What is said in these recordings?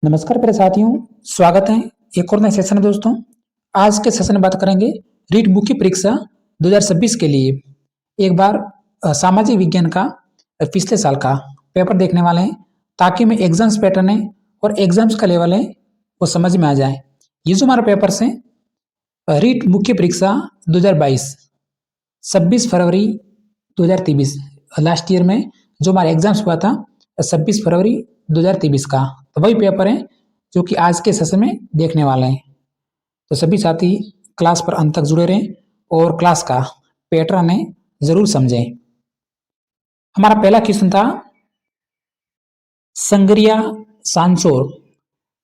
नमस्कार प्रिय साथियों, स्वागत है एक और नए सेशन में दोस्तों। आज के सेशन में बात करेंगे रीट मुख्य परीक्षा 2026 के लिए। एक बार सामाजिक विज्ञान का पिछले साल का पेपर देखने वाले हैं ताकि में एग्जाम्स पैटर्न है और एग्जाम्स का लेवल है वो समझ में आ जाए। ये जो हमारा पेपर है रीट मुख्य परीक्षा 2022 26 फरवरी 2023 लास्ट ईयर में जो हमारा एग्जाम्स हुआ था 26 फरवरी 2023 का, तो वही पेपर है जो कि आज के सेशन में देखने वाले हैं। तो सभी साथी क्लास पर अंत तक जुड़े रहें और क्लास का पैटर्न है जरूर समझें। हमारा पहला क्वेश्चन था संगरिया सांचौर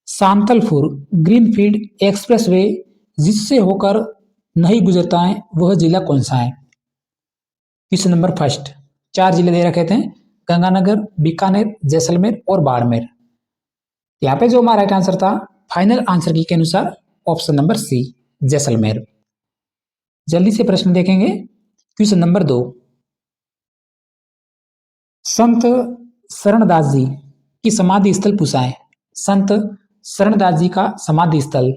सांतलपुर ग्रीनफील्ड एक्सप्रेसवे जिससे होकर नहीं गुजरता है वह जिला कौन सा है। क्वेश्चन नंबर फर्स्ट, 4 जिले दे रखे थे, गंगानगर, बीकानेर, जैसलमेर और बाड़मेर। यहाँ पे जो हमारा राइट आंसर था फाइनल आंसर की के अनुसार ऑप्शन नंबर सी जैसलमेर। जल्दी से प्रश्न देखेंगे। क्वेश्चन नंबर 2, संत शरणदास जी की समाधि स्थल पूछा है। संत शरणदास जी का समाधि स्थल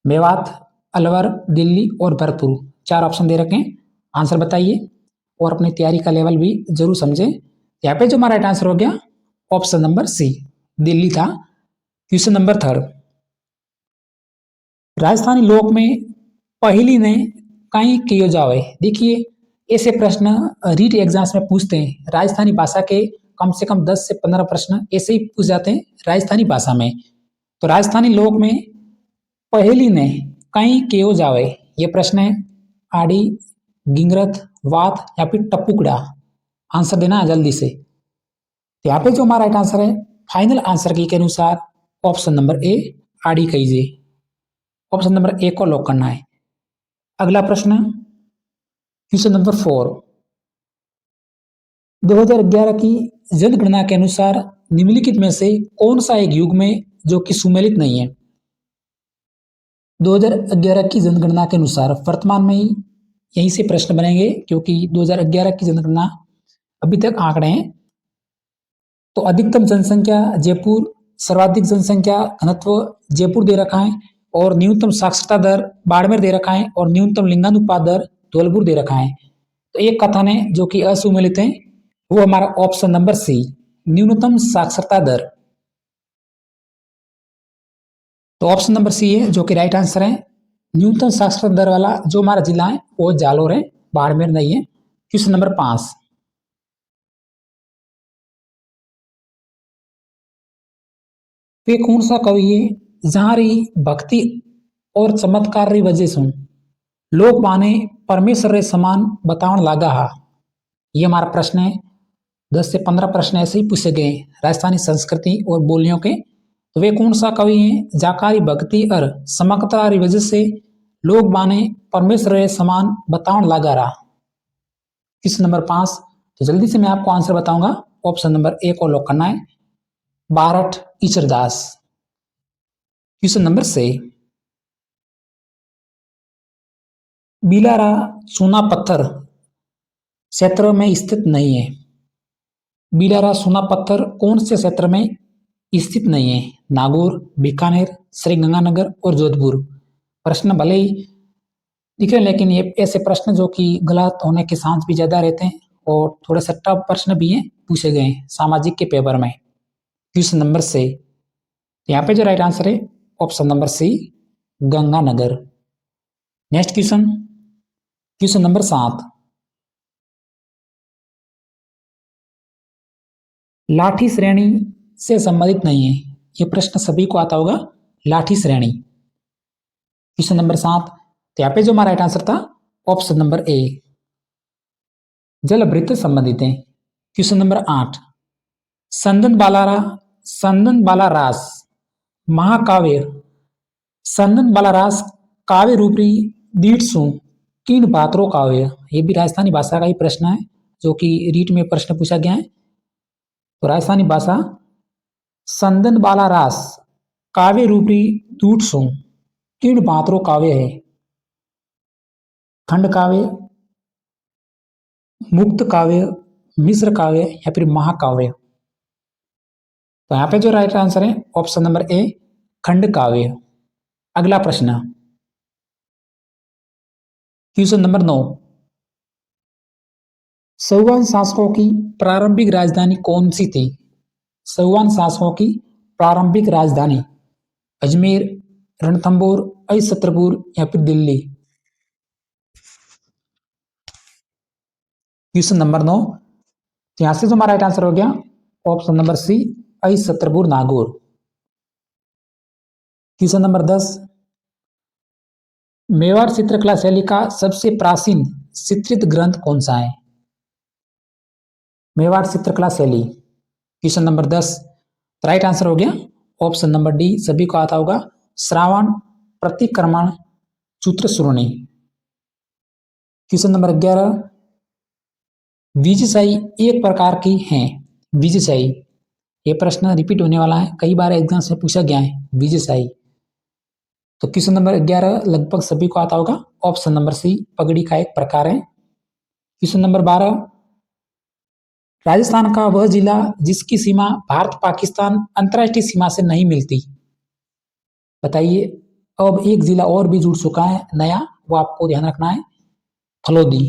मेवात, अलवर, दिल्ली और भरतपुर। 4 ऑप्शन दे रखे हैं, आंसर बताइए और अपनी तैयारी का लेवल भी जरूर समझें। यहाँ पे जो हमारा राइट आंसर हो गया ऑप्शन नंबर सी दिल्ली था। क्वेश्चन नंबर 3, राजस्थानी लोक में पहली ने कई कियो जावे। देखिए ऐसे प्रश्न रीट एग्जाम्स में पूछते हैं। राजस्थानी भाषा के कम से कम 10 से 15 प्रश्न ऐसे ही पूछ जाते हैं राजस्थानी भाषा में। तो राजस्थानी लोक में पहली ने कई कियो जावे, ये प्रश्न है। आड़ी, गिंगरथ, वात या फिर टप्पुकड़ा। आंसर देना है जल्दी से। तो यहाँ पे जो हमारा राइट आंसर है फाइनल आंसर की के अनुसार ऑप्शन नंबर ए आड़ी कीजिए। ऑप्शन नंबर ए को लॉक करना है। अगला प्रश्न क्वेश्चन नंबर 4, 2011 की जनगणना के अनुसार निम्नलिखित में से कौन सा एक युग में जो कि सुमेलित नहीं है। 2011 की जनगणना के अनुसार वर्तमान में ही यहीं से प्रश्न बनेंगे क्योंकि 2011 की जनगणना अभी तक आंकड़े हैं। तो अधिकतम जनसंख्या जयपुर, सर्वाधिक जनसंख्या घनत्व जयपुर दे रखा है और न्यूनतम साक्षरता दर बाड़मेर दे रखा है और न्यूनतम लिंगानुपात दर धौलपुर दे रखा है। तो एक कथन है जो कि असुमेलित है, वो हमारा ऑप्शन नंबर सी न्यूनतम साक्षरता दर। तो ऑप्शन नंबर सी है जो कि राइट आंसर है। न्यूनतम साक्षरता दर वाला जो हमारा जिला है वो जालोर है, बाड़मेर नहीं है। क्वेश्चन नंबर 5, वे कौन सा कवि है जहां री भक्ति और चमत्कार री वजह से लोग माने परमेश्वर रे समान बतावन लागा हा। ये हमारा प्रश्न है। 10 से 15 प्रश्न ऐसे ही पूछे गए राजस्थानी संस्कृति और बोलियों के। तो वे कौन सा कवि है जाकारी भक्ति और समकता की वजह से लोग माने परमेश्वर रे समान बतावन लागा रहा। क्वेश्चन नंबर 5, तो जल्दी से मैं आपको आंसर बताऊंगा। ऑप्शन नंबर ए को लॉक करना है, बारठ ईचरदास। क्वेश्चन नंबर 6, बिलारा चूना पत्थर क्षेत्र में स्थित नहीं है। बिलारा चूना पत्थर कौन से क्षेत्र में स्थित नहीं है। नागौर, बीकानेर, श्रीगंगानगर और जोधपुर। प्रश्न भले ही दिखे लेकिन ये ऐसे प्रश्न जो कि गलत होने के चांस भी ज्यादा रहते हैं और थोड़े से टफ प्रश्न भी हैं पूछे गए सामाजिक के पेपर में। क्वेश्चन नंबर 6, यहाँ पे जो राइट आंसर है option number C Ganganagar. Next question, question number 7, लाठी श्रेणी से संबंधित नहीं है। ये प्रश्न सभी को आता होगा, लाठी श्रेणी। क्वेश्चन नंबर 7, तो यहाँ पे जो हमारा राइट आंसर था ऑप्शन नंबर ए जलभृत संबंधित है। क्वेश्चन नंबर 8, संदन बाला रास महाकाव्य संदन बाला रास काव्य रूपी दीठ सु किन पात्रों काव्य। ये भी राजस्थानी भाषा का ही प्रश्न है जो कि रीट में प्रश्न पूछा गया है। तो राजस्थानी भाषा संदन बाला रास काव्य रूपी दूठ सु किन पात्रों काव्य है। खंड काव्य, मुक्त काव्य, मिश्र काव्य या फिर महाकाव्य। तो यहाँ पे जो राइट आंसर है ऑप्शन नंबर ए, खंड काव्य। अगला प्रश्न, क्वेश्चन नंबर 9, सौवान शासकों की प्रारंभिक राजधानी कौन सी थी? सौवान शासकों की प्रारंभिक राजधानी अजमेर, रणथंबोर, छत्रपुर या फिर दिल्ली। क्वेश्चन नंबर 9, यहां से जो हमारा राइट आंसर हो गया option number C, Chhatarpur Nagaur. Question number 10, Mewar चित्रकला शैली का सबसे प्राचीन चित्रित ग्रंथ कौन सा है? मेवाड़ चित्रकला शैली। क्वेश्चन नंबर 10, राइट आंसर हो गया ऑप्शन नंबर डी, सभी को आता होगा, श्रावण, प्रतिक्रमण, सूत्रश्रोणी। क्वेश्चन नंबर 11, विजयशाही एक प्रकार की है। विजयशाही, ये प्रश्न रिपीट होने वाला है, कई बार एग्जाम से पूछा गया है विजयशाही। तो क्वेश्चन नंबर 11 लगभग सभी को आता होगा, ऑप्शन नंबर सी, पगड़ी का एक प्रकार है। क्वेश्चन नंबर 12, राजस्थान का वह जिला जिसकी सीमा भारत पाकिस्तान अंतर्राष्ट्रीय सीमा से नहीं मिलती। बताइए, अब एक जिला और भी जुड़ चुका है नया, वो आपको ध्यान रखना है, फलोदी।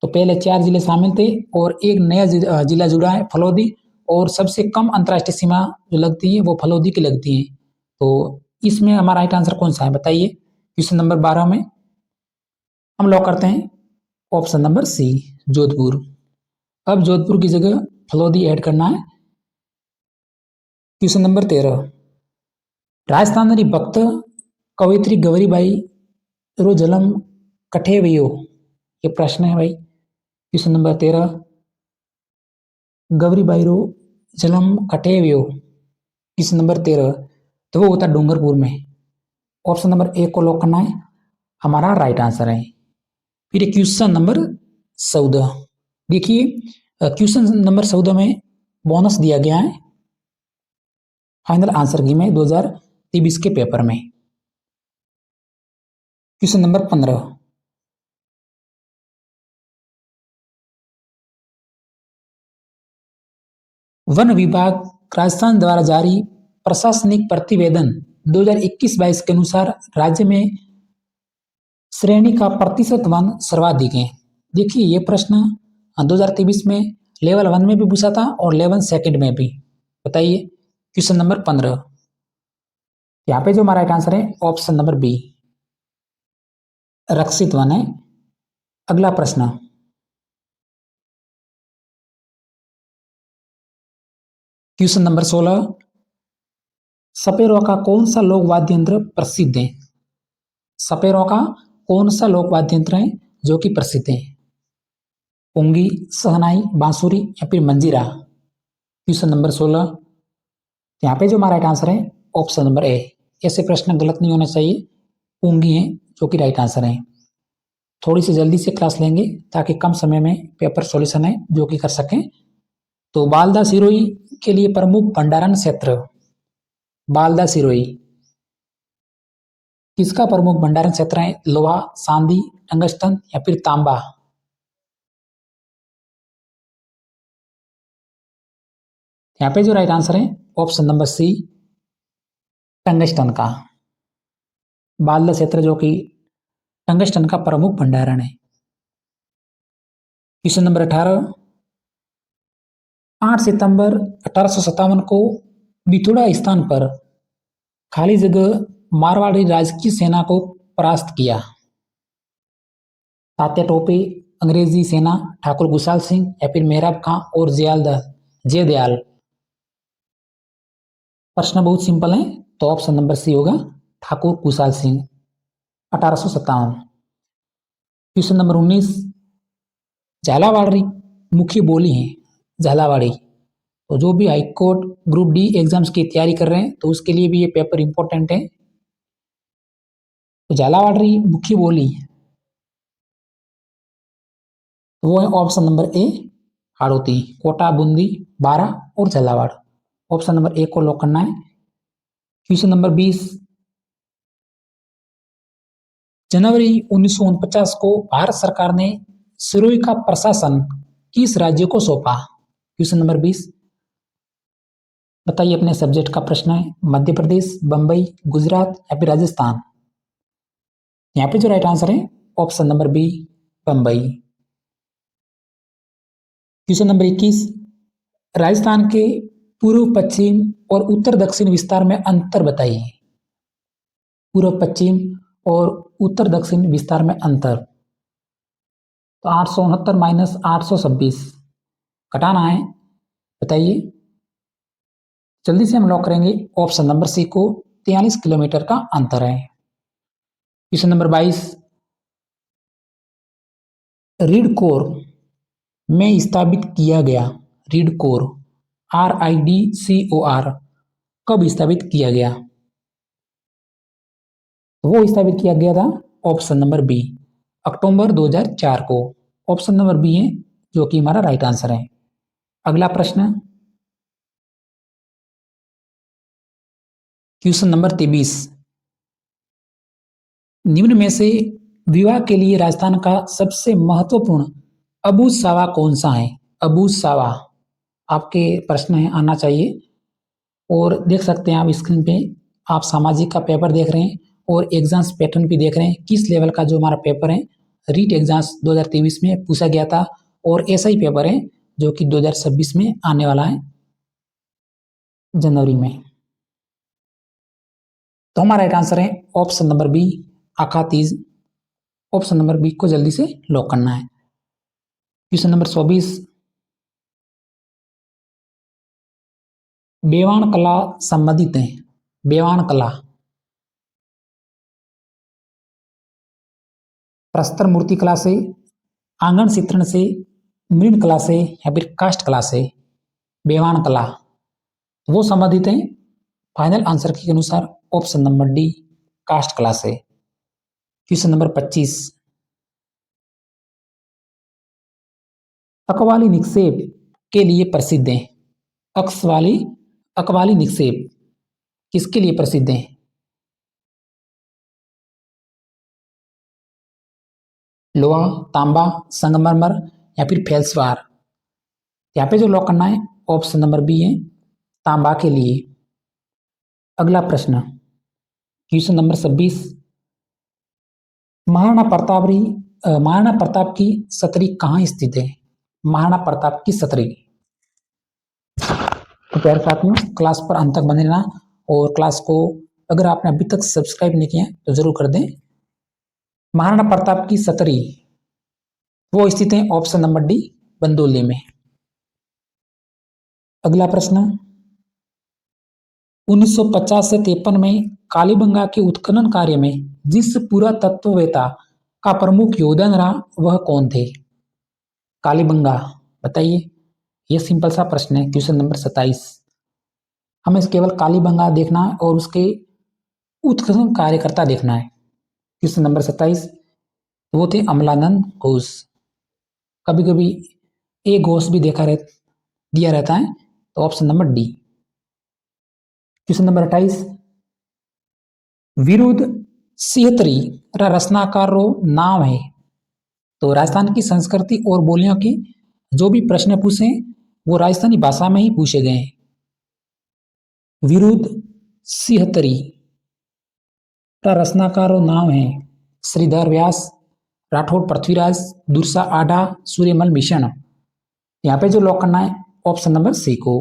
तो पहले 4 जिले शामिल थे और एक नया जिला जुड़ा है फलोदी, और सबसे कम अंतर्राष्ट्रीय सीमा जो लगती है वो फलोदी की लगती है। तो इसमें हमारा राइट आंसर कौन सा है बताइए? क्वेश्चन नंबर 12 में हम लॉक करते हैं ऑप्शन नंबर सी, जोधपुर। अब जोधपुर की जगह फलोदी ऐड करना है। क्वेश्चन नंबर 13, राजस्थानी भक्त कवयित्री गौरीबाई रो जन्म कठे हुयो? ये प्रश्न है भाई। क्वेश्चन नंबर 13, गौरीबाई रो जन्म कठे हुयो? क्वेश्चन नंबर 13, तो वो होता है डूंगरपुर में। ऑप्शन नंबर ए को लॉक करना है, हमारा राइट आंसर है। फिर क्वेश्चन नंबर 14, देखिए क्वेश्चन नंबर 14 में बोनस दिया गया है फाइनल आंसर की में 2023 के पेपर में। क्वेश्चन नंबर 15, वन विभाग राजस्थान द्वारा जारी प्रशासनिक प्रतिवेदन 2021-22 के अनुसार राज्य में श्रेणी का प्रतिशत वन सर्वाधिक है। देखिए ये प्रश्न 2023 में लेवल 1 में भी पूछा था और लेवल 2 में भी। बताइए क्वेश्चन नंबर 15, यहाँ पे जो हमारा राइट आंसर है ऑप्शन नंबर बी, रक्षित वन है। अगला प्रश्न, क्वेश्चन नंबर 16, सपेरों का कौन सा लोक वाद्य यंत्र प्रसिद्ध है? सपेरों का कौन सा लोक वाद्य यंत्र है जो कि प्रसिद्ध है? पुंगी, सहनाई, बांसुरी या फिर मंजीरा? क्वेश्चन नंबर 16, यहाँ पे जो हमारा राइट आंसर है ऑप्शन नंबर ए। ऐसे प्रश्न गलत नहीं होने चाहिए, पुंगी है जो कि राइट आंसर है। थोड़ी सी जल्दी से क्लास लेंगे ताकि कम समय में पेपर सॉल्यूशन है जो कि कर सकें। तो बालदा सिरोही के लिए प्रमुख भंडारण क्षेत्र, बालदा सिरोही किसका प्रमुख भंडारण क्षेत्र है? लोहा, चांदी, टंगस्टन या फिर तांबा? यहाँ पे जो राइट आंसर है ऑप्शन नंबर सी, टंगस्टन का। बालदा क्षेत्र जो कि टंगस्टन का प्रमुख भंडारण है। क्वेश्चन नंबर 18, 8 सितंबर 1857 को बिथुड़ा स्थान पर खाली जगह मारवाड़ी राजकीय सेना को परास्त किया। तात्या टोपे, अंग्रेजी सेना, ठाकुर गुसाल सिंह या फिर मेहराब खां और जयदयाल? प्रश्न बहुत सिंपल है, तो ऑप्शन नंबर सी होगा, ठाकुर कुशाल सिंह, 1857। क्वेश्चन नंबर 19, झालावाड़ी मुख्य बोली है, झालावाड़ी। तो जो भी हाईकोर्ट ग्रुप डी एग्जाम्स की तैयारी कर रहे हैं तो उसके लिए भी ये पेपर इंपॉर्टेंट है। तो झालावाड़ी मुख्य बोली वो है option number A, Hadoti, Kota, Bundi, Baran और झालावाड़। ऑप्शन नंबर ए को लॉक करना है। क्वेश्चन नंबर 20, जनवरी 1949 को भारत सरकार ने सिरोही का प्रशासन किस राज्य को सौंपा? क्वेश्चन नंबर 20, बताइए अपने सब्जेक्ट का प्रश्न है। मध्य प्रदेश, बंबई, गुजरात या फिर राजस्थान। यहाँ पे जो राइट आंसर है option number B, Bombay. Question number 21, Rajasthan के पूर्व पश्चिम और उत्तर दक्षिण विस्तार में अंतर बताइए। पूर्व पश्चिम और उत्तर दक्षिण विस्तार में अंतर। तो 869 माइनस 826 घटाना है, बताइए। जल्दी से हम लॉक करेंगे ऑप्शन नंबर सी को, 43 किलोमीटर का अंतर है। क्वेश्चन नंबर 22, रीड कोर में स्थापित किया गया, रीड कोर RIDCOR कब स्थापित किया गया। वो स्थापित किया गया था ऑप्शन नंबर बी, अक्टूबर 2004 को। ऑप्शन नंबर बी है जो कि हमारा राइट आंसर है। अगला प्रश्न, क्वेश्चन नंबर 23, निम्न में से विवाह के लिए राजस्थान का सबसे महत्वपूर्ण अबूझ सावा कौन सा है। अबूझ सावा आपके प्रश्न है, आना चाहिए। और देख सकते हैं आप स्क्रीन पे, आप सामाजिक का पेपर देख रहे हैं और एग्जाम्स पैटर्न भी देख रहे हैं। किस लेवल का जो हमारा पेपर है, रीट एग्जाम्स 2023 में पूछा गया था और ऐसा ही पेपर है जो कि 2026 में आने वाला है जनवरी में। तो हमारा राइट आंसर है option number B, Akhateej. Option number B को जल्दी से लॉक करना है। क्वेश्चन नंबर 24, बेवान कला संबंधित है। बेवान कला प्रस्तर मूर्ति कला से, आंगन चित्रण से, मृण कला से या फिर काष्ठ कला से। बेवान कला वो संबंधित है फाइनल आंसर के अनुसार ऑप्शन नंबर डी, काष्ठ कला से। क्वेश्चन नंबर 25, अकवाली निक्षेप के लिए प्रसिद्ध है। अक्सवाली अकवाली निक्षेप किसके लिए प्रसिद्ध है। लोहा, तांबा, संगमरमर या फिर फेल्सवार। यहाँ पे जो लॉक करना है ऑप्शन नंबर बी है, तांबा के लिए। अगला प्रश्न, क्वेश्चन नंबर 26, महाराणा प्रताप की सतरी कहाँ स्थित है। महाराणा प्रताप की सतरी। तो प्यारे साथियों, क्लास पर अंत तक बने रहना और क्लास को अगर आपने अभी तक सब्सक्राइब नहीं किया तो जरूर कर दें। महाराणा प्रताप की सतरी वो स्थित है ऑप्शन नंबर डी, बंदोली में। अगला प्रश्न, 1950 से 53 में कालीबंगा के उत्खनन कार्य में जिस पुरातत्ववेत्ता का प्रमुख योगदान रहा वह कौन थे। कालीबंगा, बताइए। यह सिंपल सा प्रश्न है। क्वेश्चन नंबर 27, हमें केवल कालीबंगा देखना है और उसके उत्खनन कार्यकर्ता देखना है। क्वेश्चन नंबर 27, वो थे अमलानंद घोष। कभी कभी ए घोष भी दिया रहता है, तो option number D. Question number 28, विरुद्ध सिहतरी रचनाकार रो नाम है। तो राजस्थान की संस्कृति और बोलियों की जो भी प्रश्न पूछे वो राजस्थानी भाषा में ही पूछे गए हैं। विरुद्ध सिहतरी का रचनाकार नाम है श्रीधर व्यास, राठौड़ पृथ्वीराज, दुर्सा आडा, सूर्यमल मिशन। यहाँ पे जो लॉक करना है ऑप्शन नंबर सी को,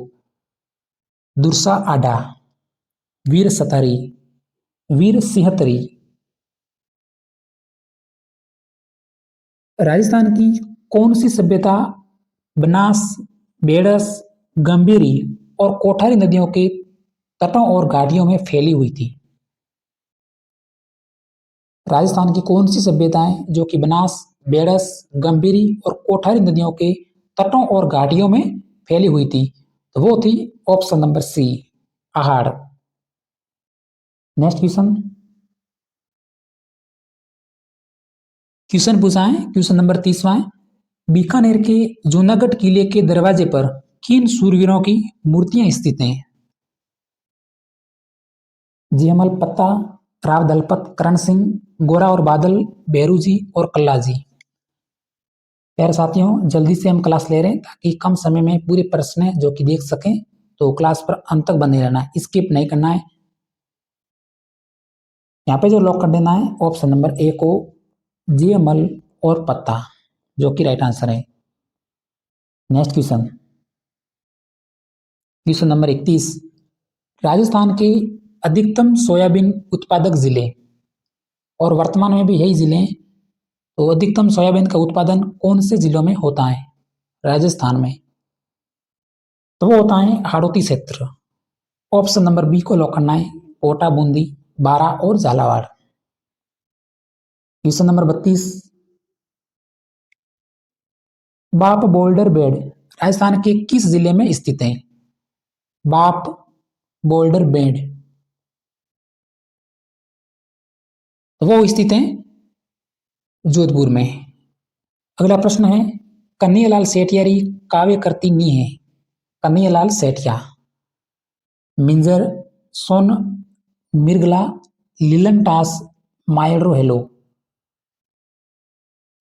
दुर्सा आडा। वीर सतरी, वीर सिंहतरी। राजस्थान की कौन सी सभ्यता बनास, बेड़स, गंभीरी और कोठारी नदियों के तटों और घाटियों में फैली हुई थी। राजस्थान की कौन सी सभ्यताएं जो कि बनास, बेड़स, गंभीरी और कोठारी नदियों के तटों और घाटियों में फैली हुई थी, तो वो थी ऑप्शन नंबर सी, पहाड़। नेक्स्ट क्वेश्चन, क्वेश्चन पूछा है क्वेश्चन नंबर 30वां है, बीकानेर के जूनागढ़ किले के दरवाजे पर किन सूरवीरों की मूर्तियां स्थित हैं। जियमल पत्ता, राव दलपत, करण सिंह, गोरा और बादल, बेरू जी और कल्ला जी। प्यारे साथियों, जल्दी से हम क्लास ले रहे हैं ताकि कम समय में पूरे प्रश्न जो कि देख सकें। तो क्लास पर अंत तक बने रहना है, स्किप नहीं करना है। यहाँ पे जो लॉक कर देना है ऑप्शन नंबर ए को, जेमल और पत्ता, जो कि राइट आंसर है। Next question, question number 31, Rajasthan के अधिकतम सोयाबीन उत्पादक जिले, और वर्तमान में भी यही जिले हैं, तो अधिकतम सोयाबीन का उत्पादन कौन से जिलों में होता है राजस्थान में? तो वो होता है हाड़ौती क्षेत्र। ऑप्शन नंबर बी को लॉक करना है, कोटा, बूंदी, बारा और झालावाड़। क्वेश्चन नंबर 32, बाप बोल्डर बेड राजस्थान के किस जिले में स्थित है? बाप बोल्डर बेड, तो वो स्थित है जोधपुर में। अगला प्रश्न है, कन्हैयालाल सेठियारी काव्य करती नी है? कन्हैयालाल सेठिया, मिंजर, सोन मिर्गला, लीलन टास, मायरो हेलो।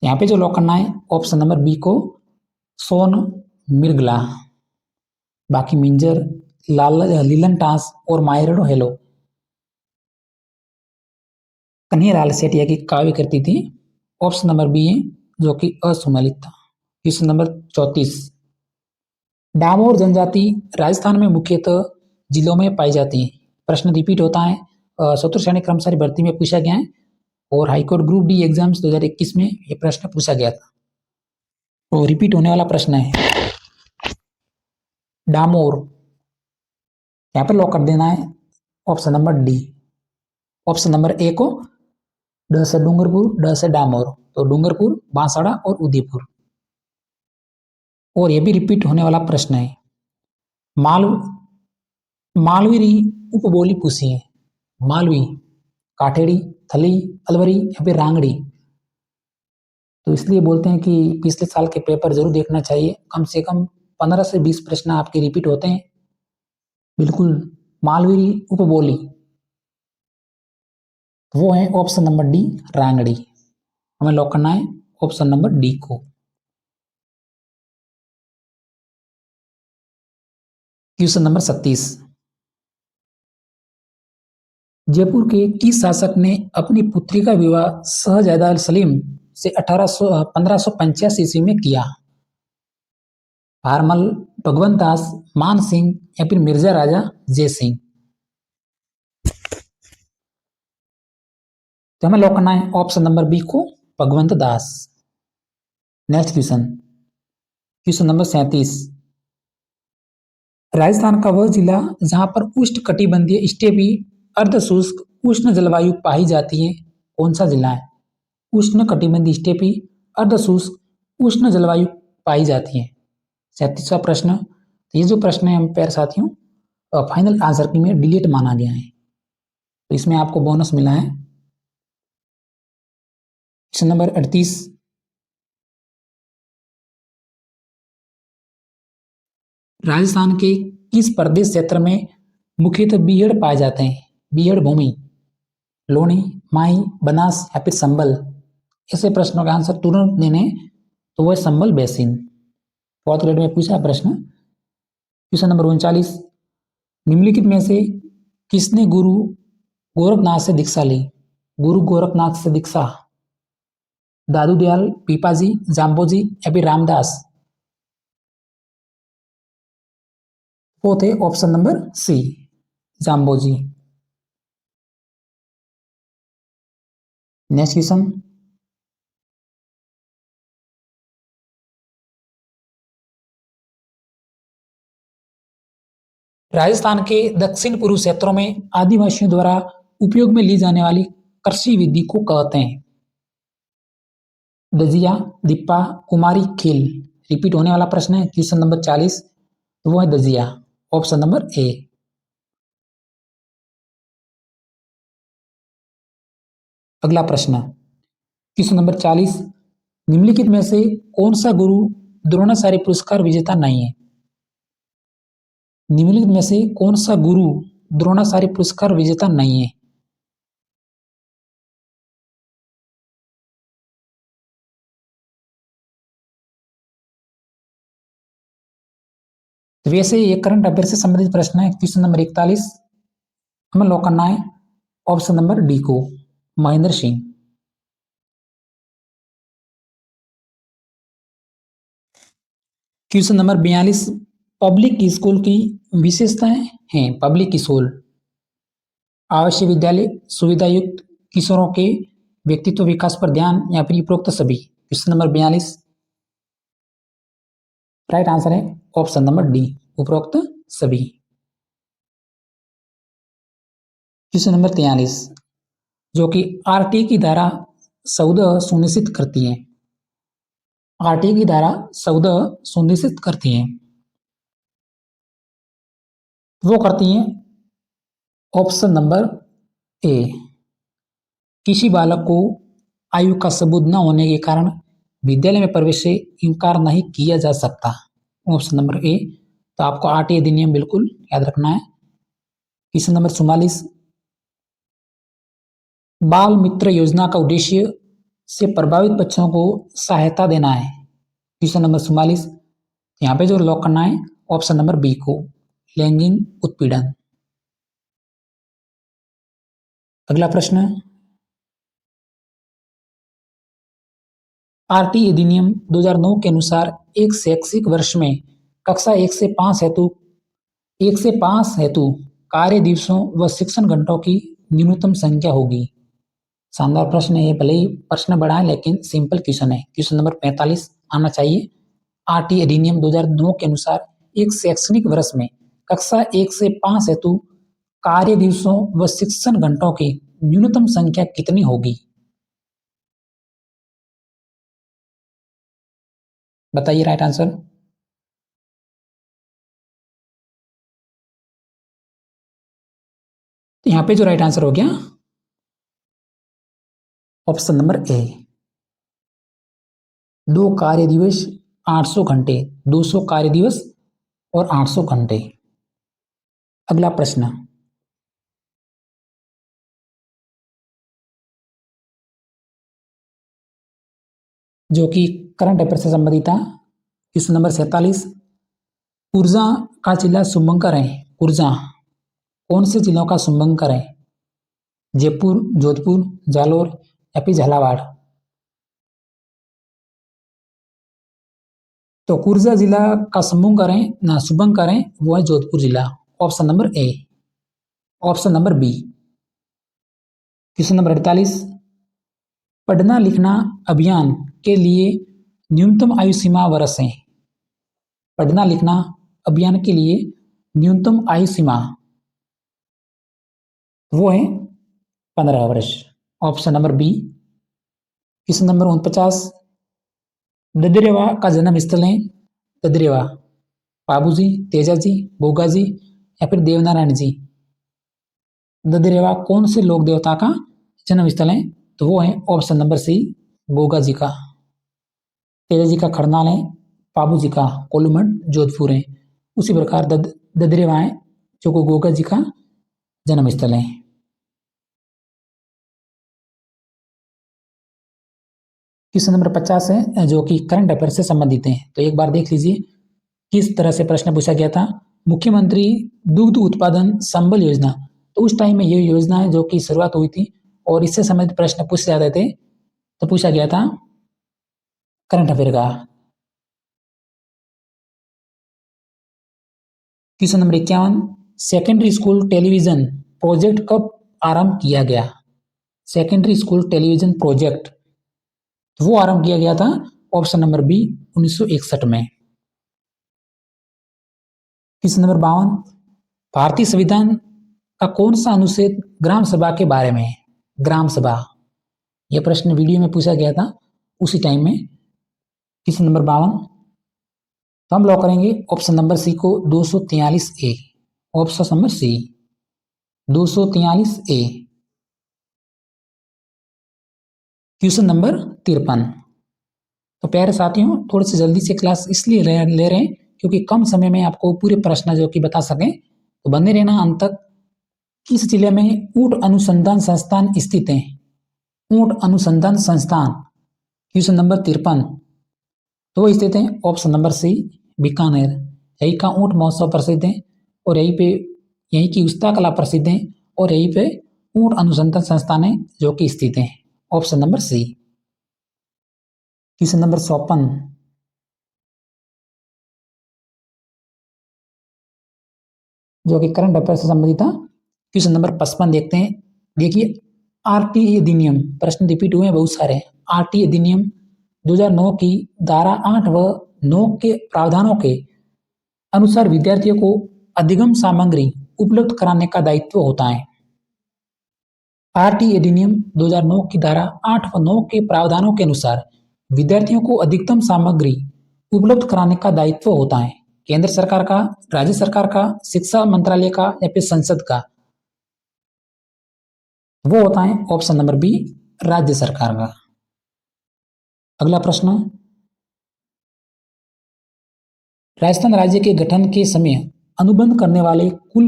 यहाँ पे जो लॉक करना है ऑप्शन नंबर बी को, सोन मिर्गला। बाकी मिंजर, लाल, लीलन टास और मायरो हेलो कन्हैयालाल सेठिया की काव्य करती थी। ऑप्शन नंबर बी है जो कि असुमेलित था। क्वेश्चन नंबर 34, डामोर जनजाति राजस्थान में मुख्यतः जिलों में पाई जाती है। प्रश्न रिपीट होता है, चतुर्थ श्रेणी कर्मचारी भर्ती में पूछा गया है और हाईकोर्ट ग्रुप डी एग्जाम्स 2021 में यह प्रश्न पूछा गया था, तो रिपीट होने वाला प्रश्न है डामोर। यहाँ पर लॉक कर देना है option number D. Option number ए को, ड से डूंगरपुर, ड से डामोर, तो डूंगरपुर, बांसवाड़ा और उदयपुर। और यह भी रिपीट होने वाला प्रश्न है, माल मालवी उपबोली पूछी है। मालवी, काठेड़ी, थली, अलवरी या फिर रांगड़ी। तो इसलिए बोलते हैं कि पिछले साल के पेपर जरूर देखना चाहिए, कम से कम 15 से 20 प्रश्न आपके रिपीट होते हैं। बिल्कुल, मालवी उपबोली, वो है ऑप्शन नंबर डी, रांगड़ी। हमें लॉक करना है ऑप्शन नंबर डी को। क्वेश्चन नंबर 37, जयपुर के किस शासक ने अपनी पुत्री का विवाह शहजादा सलीम से 1585 ईस्वी में किया? भारमल, भगवंत दास, मान सिंह या फिर मिर्जा राजा जय सिंह। तो हमें लॉक करना है ऑप्शन नंबर बी को, Bhagwant Das. Next question, question number 37, Rajasthan का वह जिला जहां पर उष्ण कटिबंधीय स्टेपी अर्धशुष्क उष्ण जलवायु पाई जाती है, कौन सा जिला है? उष्ण कटिबंधीय स्टेपी अर्धशुष्क उष्ण जलवायु पाई जाती है। 37वां प्रश्न। तो ये जो प्रश्न है हम प्यारे साथियों, फाइनल आंसर की में डिलीट माना गया है, तो इसमें आपको बोनस मिला है। क्वेश्चन नंबर 38, राजस्थान के किस प्रदेश क्षेत्र में मुख्यतः बीहड़ पाए जाते हैं? बीहड़ भूमि, लोनी, माई, बनास या फिर संबल। ऐसे प्रश्नों का आंसर तुरंत देने, तो वह संबल बेसिन। फोर्थ ग्रेड में पूछा प्रश्न। क्वेश्चन नंबर 39, निम्नलिखित में से किसने गुरु गोरखनाथ से दीक्षा ली? गुरु गोरखनाथ से दीक्षा, दादू दयाल, पीपाजी, जाम्बोजी या फिर रामदास। वो थे option number C, Jambhoji. Next question, Rajasthan के दक्षिण पूर्व क्षेत्रों में आदिवासियों द्वारा उपयोग में ली जाने वाली कृषि विधि को कहते हैं? दजिया, दिप्पा, कुमारी, खील। रिपीट होने वाला प्रश्न है क्वेश्चन नंबर 40, तो वो है दजिया, ऑप्शन नंबर ए। अगला प्रश्न, क्वेश्चन नंबर 40, निम्नलिखित में से कौन सा गुरु द्रोणाचार्य पुरस्कार विजेता नहीं है? निम्नलिखित में से कौन सा गुरु द्रोणाचार्य पुरस्कार विजेता नहीं है? तो वैसे ये करंट अफेयर से संबंधित प्रश्न है। क्वेश्चन नंबर 41 हमें लॉक करना है ऑप्शन नंबर डी को, Mahendra Singh. Question number 42 public school की विशेषताएं हैं। पब्लिक स्कूल आवासीय विद्यालय, सुविधा युक्त, किशोरों के व्यक्तित्व विकास पर ध्यान, या फिर उपरोक्त सभी। क्वेश्चन नंबर 42 राइट आंसर है ऑप्शन नंबर डी, उपरोक्त सभी। क्वेश्चन नंबर 43 जो कि आरटीए की धारा 14 सुनिश्चित करती है। आरटीए की धारा 14 सुनिश्चित करती है, वो करती है ऑप्शन नंबर ए, किसी बालक को आयु का सबूत न होने के कारण विद्यालय में प्रवेश से इनकार नहीं किया जा सकता। ऑप्शन नंबर ए। तो आपको आरटीए अधिनियम बिल्कुल याद रखना है। क्वेश्चन नंबर 44 बाल मित्र योजना का उद्देश्य से प्रभावित बच्चों को सहायता देना है। क्वेश्चन नंबर 44 यहाँ पे जो लॉक करना है ऑप्शन नंबर बी को, लैंगिक उत्पीड़न। अगला प्रश्न, आरटीए अधिनियम 2009 के अनुसार एक शैक्षिक वर्ष में कक्षा 1 से 5 हेतु कार्य दिवसों व शिक्षण घंटों की न्यूनतम संख्या होगी। शानदार प्रश्न है, भले ही प्रश्न बड़ा है लेकिन सिंपल क्वेश्चन है। क्वेश्चन नंबर 45 आना चाहिए। आरटीए अधिनियम 2009 के अनुसार एक शैक्षणिक वर्ष में कक्षा 1 से 5 हेतु कार्य दिवसों व शिक्षण घंटों की न्यूनतम संख्या कितनी होगी? बताइए राइट आंसर। तो यहां पे जो राइट आंसर हो गया ऑप्शन नंबर ए, 2 कार्य दिवस 800 घंटे, 200 कार्य दिवस और 800 घंटे। अगला प्रश्न, जो कि करंट अफेयर से संबंधित था। क्वेश्चन नंबर 47 ऊर्जा का जिला शुभंकर है। ऊर्जा कौन से जिलों का शुभंकर है? जयपुर, जोधपुर, जालोर या फिर झालावाड़? तो ऊर्जा जिला का शुभंकर है वो है जोधपुर जिला। Option number A. Option number B. Question number 48 पढ़ना लिखना अभियान के लिए न्यूनतम आयु सीमा वर्ष है। पढ़ना लिखना अभियान के लिए न्यूनतम आयु सीमा वो है 15 वर्ष। Option number B. Question number 49 Dadrewa का जन्म स्थल है। ददरेवा बाबूजी, तेजाजी, बोगाजी या फिर देवनारायण जी? ददरेवा कौन से लोक देवता का जन्म स्थल है? तो वो है ऑप्शन नंबर सी, गोगा जी का। तेजाजी का खरनाल है, बाबू जी का कोलूमठ जोधपुर है। उसी प्रकार ददरेवा है जो को गोगा जी का जन्म स्थल है। क्वेश्चन नंबर 50 है जो कि करंट अफेयर से संबंधित है। तो एक बार देख लीजिए किस तरह से प्रश्न पूछा गया था। मुख्यमंत्री दुग्ध उत्पादन संबल योजना, तो उस टाइम में ये योजना है जो कि शुरुआत हुई थी और इससे संबंधित प्रश्न पूछे जाते थे। तो पूछा गया था करंट अफेयर का। Question number 51 secondary school television project कब आरंभ किया गया? सेकेंडरी स्कूल टेलीविजन प्रोजेक्ट वो आरंभ किया गया था ऑप्शन नंबर बी 1961 में। क्वेश्चन नंबर 52 भारतीय संविधान का कौन सा अनुच्छेद ग्राम सभा के बारे में है? ग्राम सभा, यह प्रश्न वीडियो में पूछा गया था उसी टाइम में। क्वेश्चन नंबर 52 तो हम लॉक करेंगे ऑप्शन नंबर सी को, 243 ए। ऑप्शन नंबर सी 243 ए। क्वेश्चन नंबर 53 तो प्यारे साथियों थोड़ी सी जल्दी से क्लास इसलिए ले रहे हैं क्योंकि कम समय में आपको पूरे प्रश्न जो कि बता सकें। तो बने रहना अंत तक। किस जिले में ऊंट अनुसंधान संस्थान स्थित है? ऊंट अनुसंधान संस्थान क्वेश्चन नंबर 53 तो वो स्थित है ऑप्शन नंबर सी, बीकानेर। यहीं का ऊंट महोत्सव प्रसिद्ध है और यहीं की उस्ता कला प्रसिद्ध है और यहीं पे ऊंट अनुसंधान संस्थान है जो कि स्थित है। Option number C. Question number 54 जो कि करंट अफेयर से संबंधित था। क्वेश्चन नंबर 55 देखते हैं। देखिए, आरटी अधिनियम, प्रश्न रिपीट हुए हैं बहुत सारे। आरटी अधिनियम 2009 की धारा 8 व 9 के प्रावधानों के अनुसार विद्यार्थियों को अधिगम सामग्री उपलब्ध कराने का दायित्व होता है। आरटी अधिनियम 2009 की धारा 8 व 9 के प्रावधानों के अनुसार विद्यार्थियों को अधिकतम सामग्री उपलब्ध कराने का दायित्व होता है। केंद्र सरकार का, राज्य सरकार का, शिक्षा मंत्रालय का या फिर संसद का? वो होता है ऑप्शन नंबर बी, राज्य सरकार का। अगला प्रश्न, राजस्थान राज्य के गठन के समय अनुबंध करने वाले कुल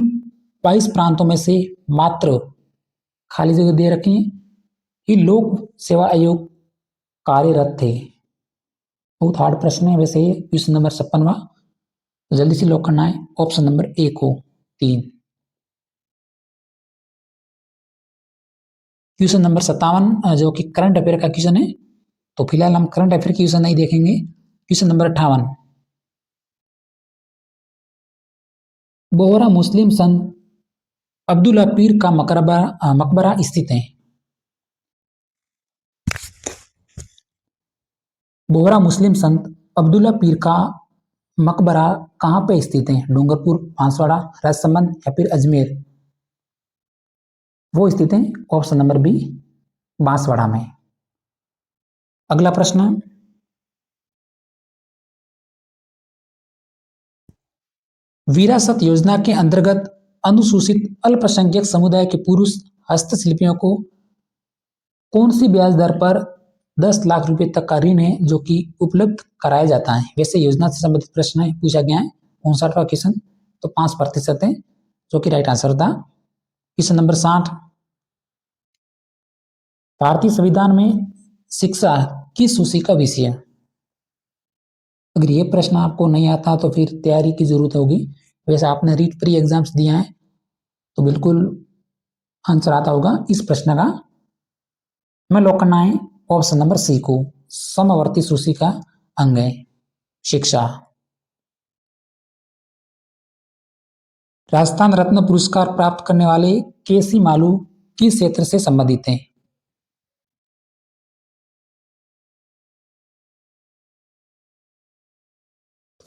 22 प्रांतों में से मात्र, खाली जगह दे रखी है, ही लोक सेवा आयोग कार्यरत थे। बहुत हार्ड प्रश्न है वैसे ये। क्वेश्चन नंबर 56वां, जल्दी से लॉक करना है ऑप्शन नंबर ए को 3। क्वेश्चन नंबर 57 जो कि करंट अफेयर का क्वेश्चन है, तो फिलहाल हम करंट अफेयर की क्वेश्चन नहीं देखेंगे। क्वेश्चन नंबर 58, बोहरा मुस्लिम संत अब्दुल्ला पीर का मकबरा स्थित है। बोहरा मुस्लिम संत अब्दुल्ला पीर का मकबरा कहाँ पे स्थित है? डूंगरपुर, बांसवाड़ा, राजसमंद या फिर अजमेर? वो स्थित है ऑप्शन नंबर बी, बांसवाड़ा में। अगला प्रश्न, विरासत योजना के अंतर्गत अनुसूचित अल्पसंख्यक समुदाय के पुरुष हस्तशिल्पियों को कौन सी ब्याज दर पर 10 लाख रुपए तक का ऋण है जो कि उपलब्ध कराया जाता है? वैसे योजना से संबंधित प्रश्न है, पूछा गया है। 59वां क्वेश्चन, तो 5% है जो कि राइट आंसर था। क्वेश्चन नंबर 60, भारतीय संविधान में शिक्षा किस सूची का विषय है? अगर ये प्रश्न आपको नहीं आता तो फिर तैयारी की जरूरत होगी। वैसे आपने रीट प्री एग्जाम्स दिया है तो बिल्कुल आंसर आता होगा इस प्रश्न का। मैं लॉक करना है ऑप्शन नंबर सी को, समवर्ती सूची का अंग है शिक्षा। राजस्थान रत्न पुरस्कार प्राप्त करने वाले केसी मालू किस क्षेत्र से संबंधित हैं?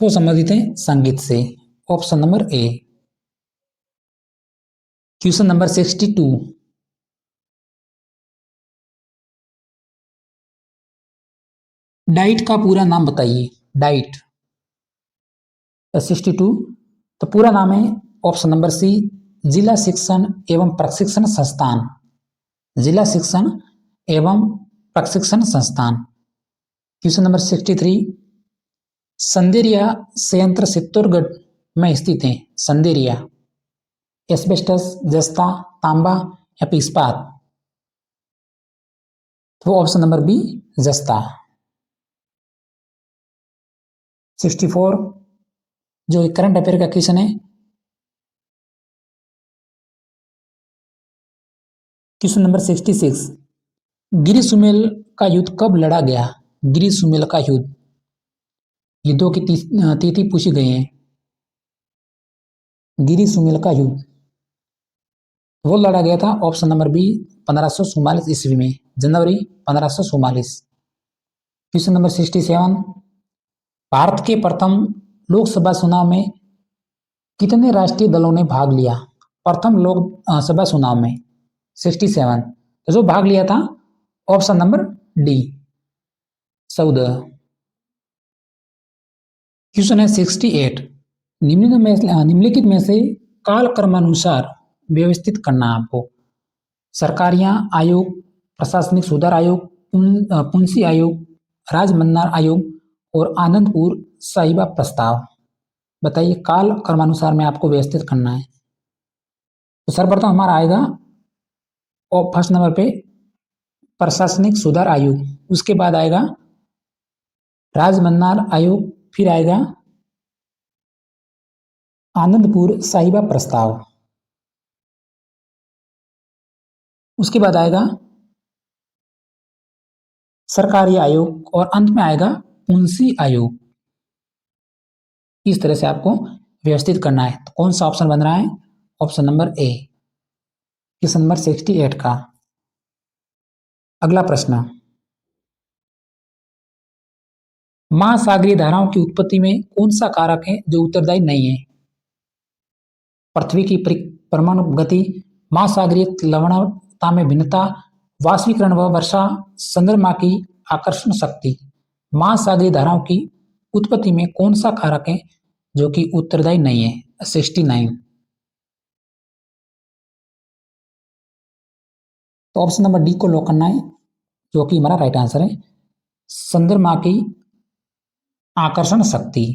वो संबंधित हैं संगीत से, ऑप्शन नंबर ए। क्वेश्चन नंबर 62, डाइट का पूरा नाम बताइए। डाइट 62, तो पूरा नाम है ऑप्शन नंबर सी, जिला शिक्षण एवं प्रशिक्षण संस्थान। जिला शिक्षण एवं प्रशिक्षण संस्थान। क्वेश्चन नंबर 63, संदेरिया संयंत्र चित्तौड़गढ़ में स्थित है। संदेरिया एस्बेस्टस, जस्ता, तांबा या फिर इस्पात? तो ऑप्शन नंबर बी, जस्ता। 64 जो करंट अफेयर का क्वेश्चन है। क्वेश्चन नंबर 66, गिरी सुमेल का युद्ध कब लड़ा गया? गिरी सुमेल का युद्ध, युद्धों की तिथि पूछी गई है। गिरी सुमेल का युद्ध वो लड़ा गया था ऑप्शन नंबर बी, 1544 ईस्वी में, जनवरी 1544। क्वेश्चन नंबर 67, भारत के प्रथम लोकसभा चुनाव में कितने राष्ट्रीय दलों ने भाग लिया? प्रथम लोकसभा चुनाव में 67, तो जो भाग लिया था ऑप्शन नंबर डी, 14। क्वेश्चन है 68, निम्नलिखित में से काल क्रमानुसार व्यवस्थित करना आपको। सरकारियां आयोग, प्रशासनिक सुधार आयोग, पुंसी आयोग, राजमन्नार आयोग और आनंदपुर साहिबा प्रस्ताव। बताइए, काल क्रमानुसार में आपको व्यवस्थित करना है। तो सर्वप्रथम हमारा आएगा और फर्स्ट नंबर पे प्रशासनिक सुधार आयोग, उसके बाद आएगा राजमन्नार आयोग, फिर आएगा आनंदपुर साहिबा प्रस्ताव। उसके बाद आएगा सरकारी आयोग और अंत में आएगा मुंशी आयोग। इस तरह से आपको व्यवस्थित करना है। तो कौन सा ऑप्शन बन रहा है? ऑप्शन नंबर ए, क्वेश्चन नंबर 68 का। अगला प्रश्न, महासागरीय धाराओं की उत्पत्ति में कौन सा कारक है जो उत्तरदायी नहीं है? पृथ्वी की परिक्रमण गति, महासागरीय लवणता में भिन्नता, वाष्पीकरण व वर्षा, चंद्रमा की आकर्षण शक्ति। महासागरीय धाराओं की उत्पत्ति में कौन सा कारक है जो कि उत्तरदायी नहीं है? 69। तो ऑप्शन नंबर डी को लॉक करना है, जो कि हमारा राइट आंसर है, चंद्रमा की आकर्षण शक्ति।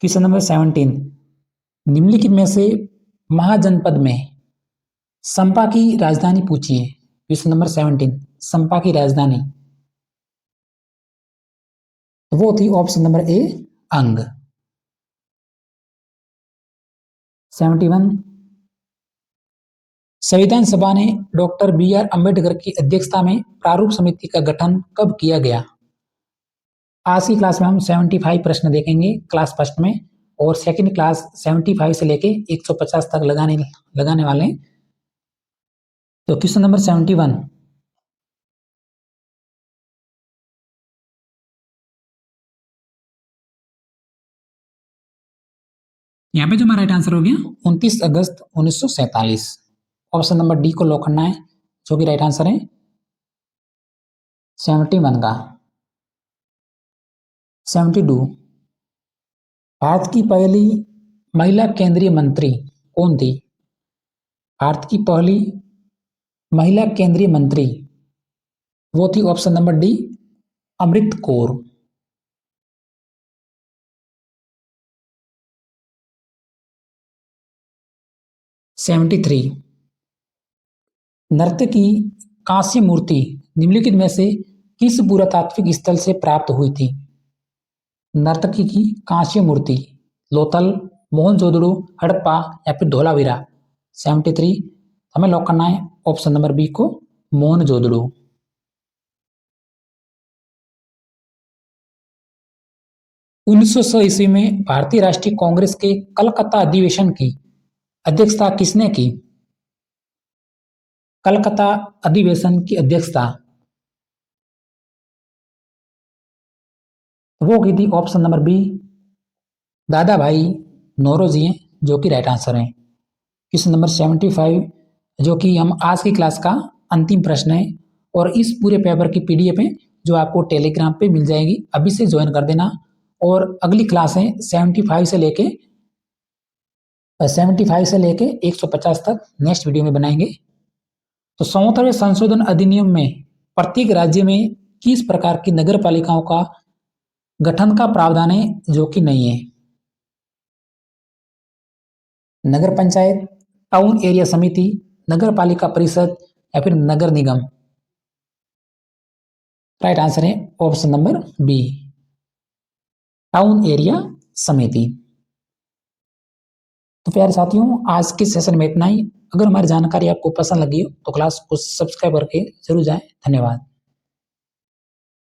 क्वेश्चन नंबर 17, निम्नलिखित में से महाजनपद में संपा की राजधानी पूछिए। क्वेश्चन नंबर 17, संपा की राजधानी, वो थी ऑप्शन नंबर ए, अंग। 71, संविधान सभा ने डॉक्टर बी आर अम्बेडकर की अध्यक्षता में प्रारूप समिति का गठन कब किया गया? आज की क्लास में हम 75 प्रश्न देखेंगे क्लास फर्स्ट में, और सेकंड क्लास 75 से लेके 150 तक लगाने वाले हैं। तो क्वेश्चन नंबर 71, यहाँ पे जो हमारा राइट आंसर हो गया 29 अगस्त 1947। ऑप्शन नंबर डी को लॉक करना है, जो कि राइट आंसर है 71 का। 72, भारत की पहली महिला केंद्रीय मंत्री कौन थी? भारत की पहली महिला केंद्रीय मंत्री, वो थी option number D, Amrit Kaur. 73, नर्तकी कांस्य मूर्ति निम्नलिखित में से किस पुरातात्विक स्थल से प्राप्त हुई थी? नर्तकी की कांस्य मूर्ति, लोथल, मोहनजोदड़ो, हड़प्पा या फिर धोलावीरा। 73 हमें लॉक करना है ऑप्शन नंबर बी को, मोहनजोदड़ो। 1900 ईस्वी में भारतीय राष्ट्रीय कांग्रेस के कलकत्ता अधिवेशन की अध्यक्षता किसने की? कलकत्ता अधिवेशन की अध्यक्षता, वो की थी ऑप्शन नंबर बी, दादा भाई नौरोजी हैं, जो कि राइट आंसर है। क्वेश्चन नंबर 75, जो कि हम आज की क्लास का अंतिम प्रश्न है, और इस पूरे पेपर की पीडीएफ है जो आपको टेलीग्राम पे मिल जाएगी, अभी से ज्वाइन कर देना। और अगली क्लास है 75 से लेके 150 तक नेक्स्ट वीडियो में बनाएंगे। तो 74वें संशोधन अधिनियम में प्रत्येक राज्य में किस प्रकार की नगर पालिकाओं का गठन का प्रावधान है जो कि नहीं है? नगर पंचायत, टाउन एरिया समिति, नगर पालिका परिषद या फिर नगर निगम। राइट आंसर है option number B, town area समिति। तो प्यारे साथियों, आज के सेशन में इतना ही। अगर हमारी जानकारी आपको पसंद लगी हो तो क्लास को सब्सक्राइब करके जरूर जाएं। धन्यवाद।